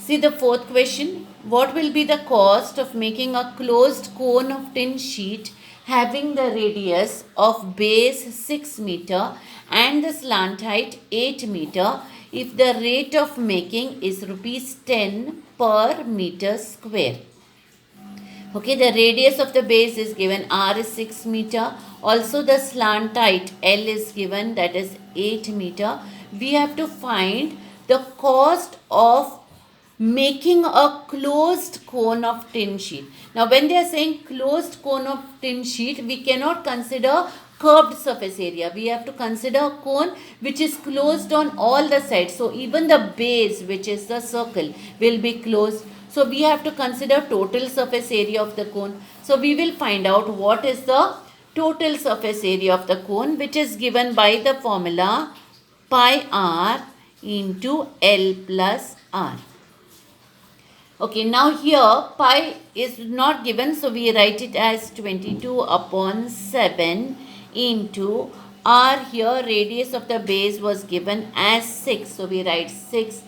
See the fourth question. What will be the cost of making a closed cone of tin sheet having the radius of base 6 meter and the slant height 8 meter if the rate of making is rupees 10 per meter square? Okay, the radius of the base is given, r is 6 meter. Also the slant height L is given, that is 8 meter. We have to find the cost of making a closed cone of tin sheet. Now when they are saying closed cone of tin sheet, we cannot consider curved surface area. We have to consider a cone which is closed on all the sides. So even the base, which is the circle, will be closed. So we have to consider total surface area of the cone. So we will find out what is the total surface area of the cone, which is given by the formula pi r into L plus r. Okay, now here pi is not given, so we write it as 22 upon 7 into r. Here radius of the base was given as 6, so we write 6.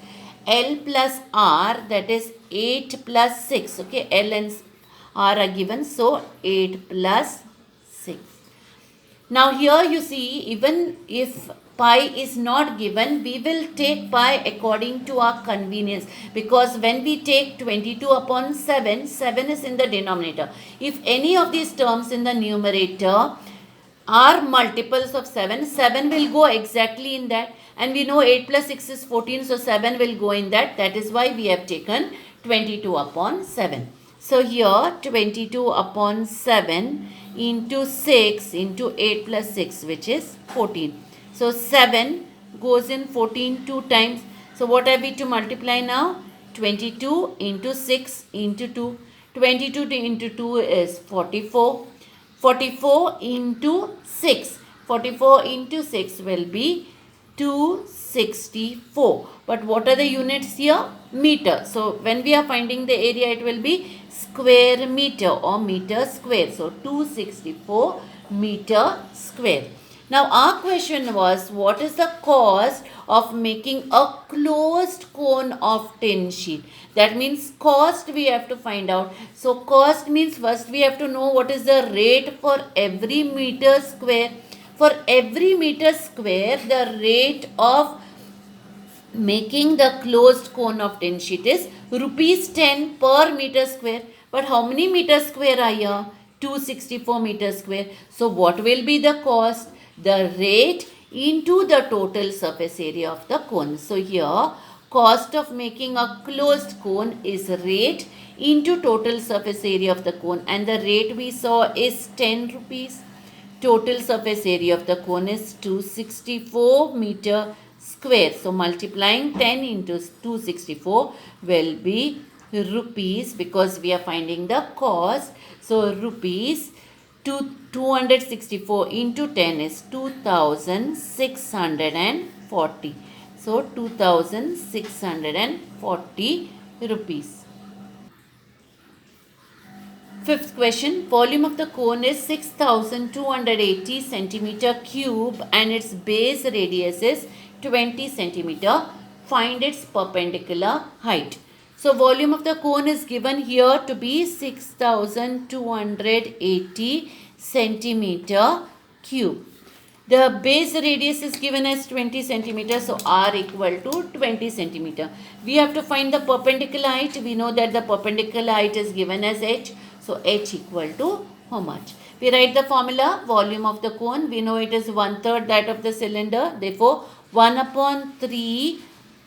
L plus r, that is 8 plus 6. Okay, L and r are given, so 8 plus 6. Now here you see, even if pi is not given, we will take pi according to our convenience, because when we take 22 upon 7, 7 is in the denominator. If any of these terms in the numerator are multiples of 7, 7 will go exactly in that, and we know 8 plus 6 is 14, so 7 will go in that. That is why we have taken 22 upon 7. So here 22 upon 7 into 6 into 8 plus 6, which is 14. So 7 goes in 14 two times. So what are we to multiply now? 22 into 6 into 2. 22 into 2 is 44. 44 into 6. 44 into 6 will be 264. But what are the units here? Meter. So when we are finding the area, it will be square meter or meter square. So 264 meter square. Now our question was, what is the cost of making a closed cone of tin sheet? That means cost we have to find out. So cost means first we have to know what is the rate for every meter square. For every meter square, the rate of making the closed cone of tin sheet is rupees 10 per meter square. But how many meter square are here? 264 meter square. So what will be the cost? The rate into the total surface area of the cone. So here cost of making a closed cone is rate into total surface area of the cone, and the rate we saw is 10 rupees. Total surface area of the cone is 264 meter square. So multiplying 10 into 264 will be rupees, because we are finding the cost. So rupees 264 into 10 is 2640. So 2640 rupees. Fifth question, volume of the cone is 6280 centimeter cube and its base radius is 20 centimeter. Find its perpendicular height. So volume of the cone is given here to be 6280 centimeter cube. The base radius is given as 20 centimeter, so r equal to 20 centimeter. We have to find the perpendicular height. We know that the perpendicular height is given as h. So h equal to how much? We write the formula, volume of the cone. We know it is 1/3 that of the cylinder. Therefore, 1 upon 3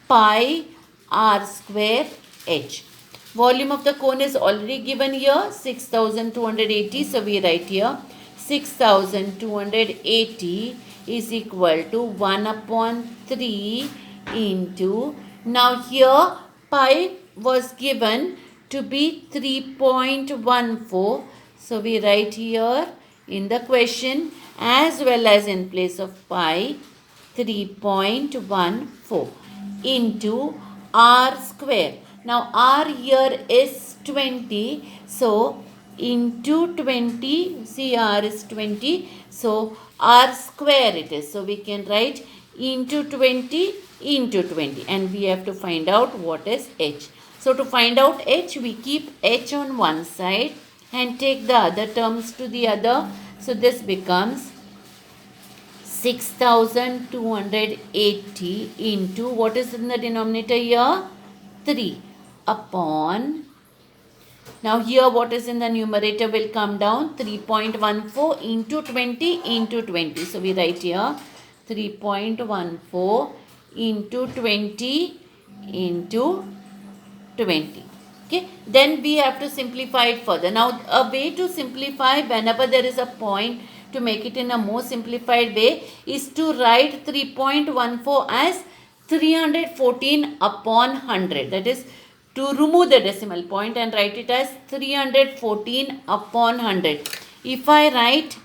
pi r square h. Volume of the cone is already given here, 6280. So we write here 6280 is equal to 1 upon 3 into, now here pi was given to be 3.14. So we write here in the question as well as in place of pi 3.14 into r square. Now r here is 20. So into 20, see r is 20. So r square it is. So we can write into 20 into 20, and we have to find out what is h. So to find out h, we keep h on one side and take the other terms to the other. So this becomes 6280 into, what is in the denominator here? 3 upon, now here what is in the numerator will come down, 3.14 into 20 into 20. So we write here 3.14 into 20 into 20. Okay, then we have to simplify it further. Now a way to simplify whenever there is a point, to make it in a more simplified way, is to write 3.14 as 314 upon 100. That is, to remove the decimal point and write it as 314 upon 100. If I write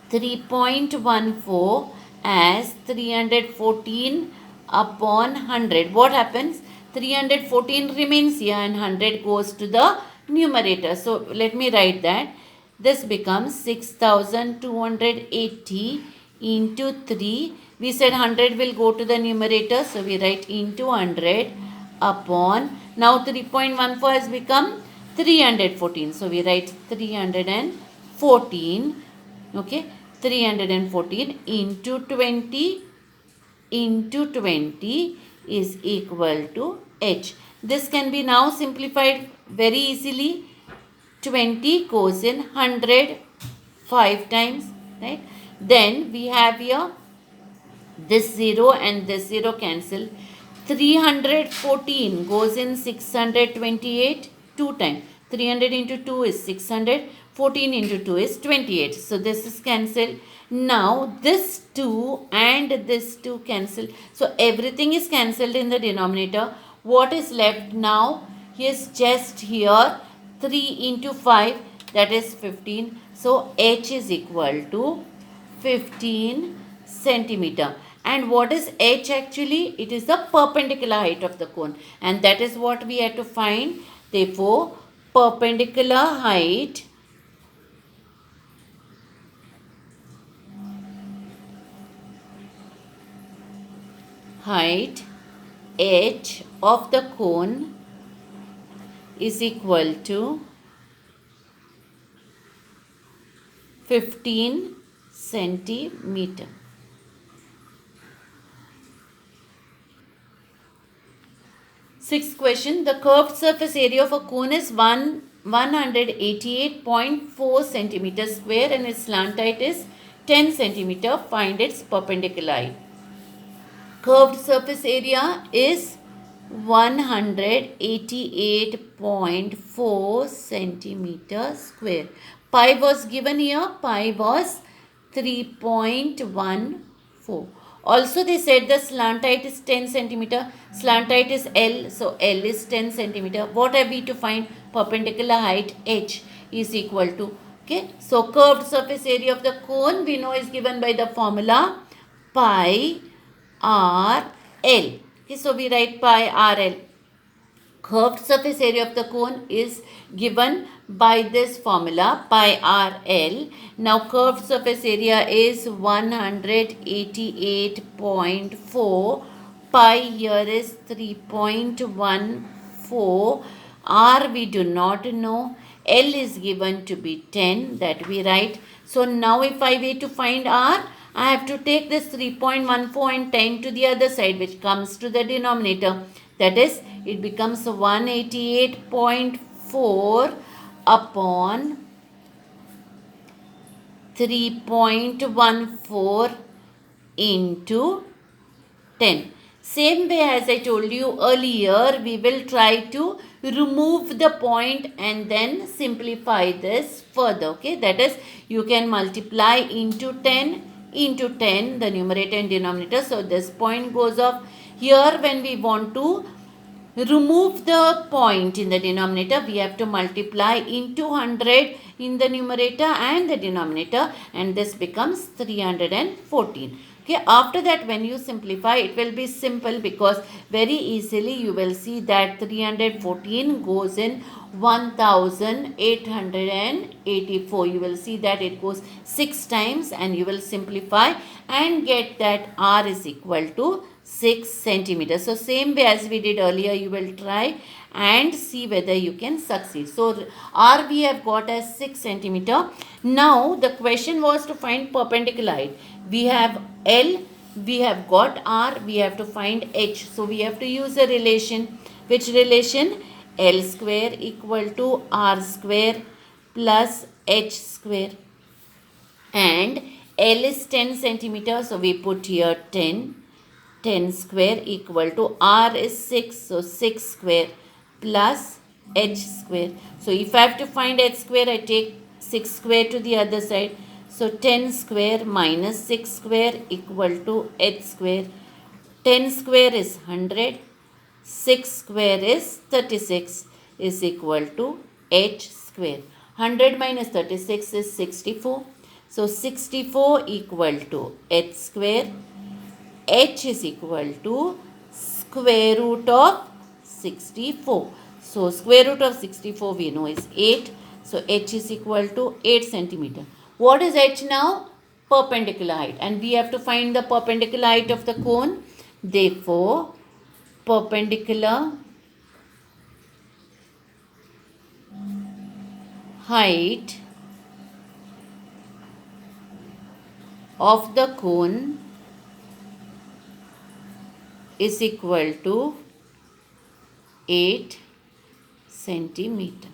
3.14 as 314 upon 100, what happens? 314 remains here and 100 goes to the numerator. So let me write that. This becomes 6280 into 3. We said 100 will go to the numerator, so we write into 100 upon. Now 3.14 has become 314. So we write 314. Okay, 314 into 20 is equal to h. This can be now simplified very easily. 20 goes in 100 5 times, right? Then we have here this 0 and this 0 cancel. 314 goes in 628 2 times. 300 into 2 is 600. 14 into 2 is 28. So this is cancelled. Now this 2 and this 2 cancel. So everything is cancelled in the denominator. What is left now is just here 3 into 5, that is 15. So h is equal to 15 centimeter. And what is h actually? It is the perpendicular height of the cone. And that is what we had to find. Therefore, perpendicular height h of the cone is equal to 15 centimeter. Sixth question, the curved surface area of a cone is 188.4 centimeter square and its slant height is 10 centimeter. Find its perpendicular height. Curved surface area is 188.4 centimeter square. Pi was given here. Pi was 3.14. Also they said the slant height is 10 centimeter. Slant height is L. So L is 10 centimeter. What have we to find? Perpendicular height h is equal to. Okay. So curved surface area of the cone we know is given by the formula pi r L. Okay, so we write pi r L. Curved surface area of the cone is given by this formula pi r L. Now curved surface area is 188.4. Pi here is 3.14. R we do not know. L is given to be 10, that we write. So now if I were to find R, I have to take this 3.14 and 10 to the other side, which comes to the denominator. That is, it becomes 188.4 upon 3.14 into 10. Same way as I told you earlier, we will try to remove the point and then simplify this further. Okay, that is, you can multiply into 10 into 10, the numerator and denominator. So this point goes off. Here when we want to remove the point in the denominator, we have to multiply into 100 in the numerator and the denominator, and this becomes 314. Okay, after that when you simplify, it will be simple because very easily you will see that 314 goes in 1884. You will see that it goes 6 times and you will simplify and get that r is equal to 6 centimeters. So same way as we did earlier, you will try and see whether you can succeed. So r we have got as 6 centimeter. Now the question was to find perpendicular height. We have L, we have got R, we have to find H. So we have to use a relation. Which relation? L square equal to R square plus H square. And L is 10 centimeters, so we put here 10. 10 square equal to R is 6, so 6 square plus H square. So if I have to find H square, I take 6 square to the other side. So 10 square minus 6 square equal to H square. 10 square is 100. 6 square is 36 is equal to H square. 100 minus 36 is 64. So 64 equal to H square. H is equal to square root of 64. So square root of 64 we know is 8. So H is equal to 8 centimeter. What is H now? Perpendicular height. And we have to find the perpendicular height of the cone. Therefore, perpendicular height of the cone is equal to 8 centimeter.